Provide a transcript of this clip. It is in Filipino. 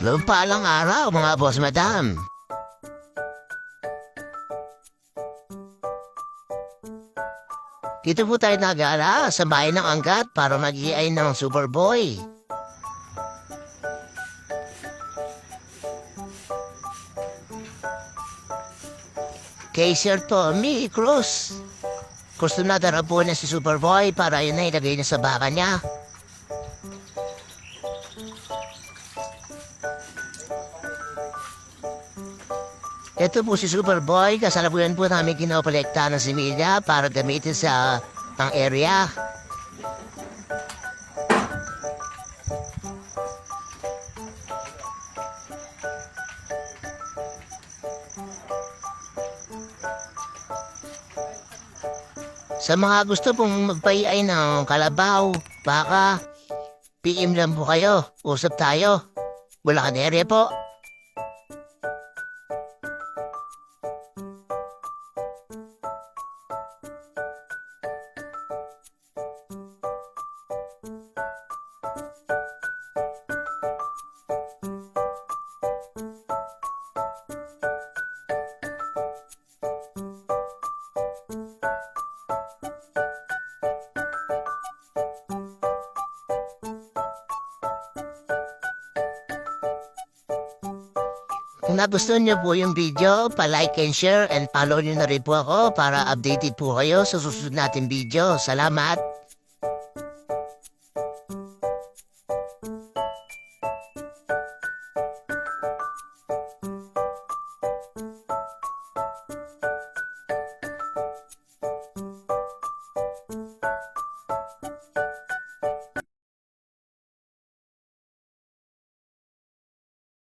Lumpalang araw mga boss madam. Dito po tayo nag-aala sa bayan ng Angat para mag-iay ng Superboy. Kay Sir Tommy Cruz. Gusto na na po niya si Superboy para yun na ilagay niya sa baka niya. Ito po si Superboy, kasalukuyan po namin kinopolekta ng similya para gamitin sa ang area. Sa mga gusto pong magpaiay ng kalabaw, baka, PM lang po kayo, usap tayo. Bulacan area po. Kung nagustuhan niyo po yung video, pa-like and share and follow niyo na rin po ako para updated po kayo sa susunod nating video. Salamat!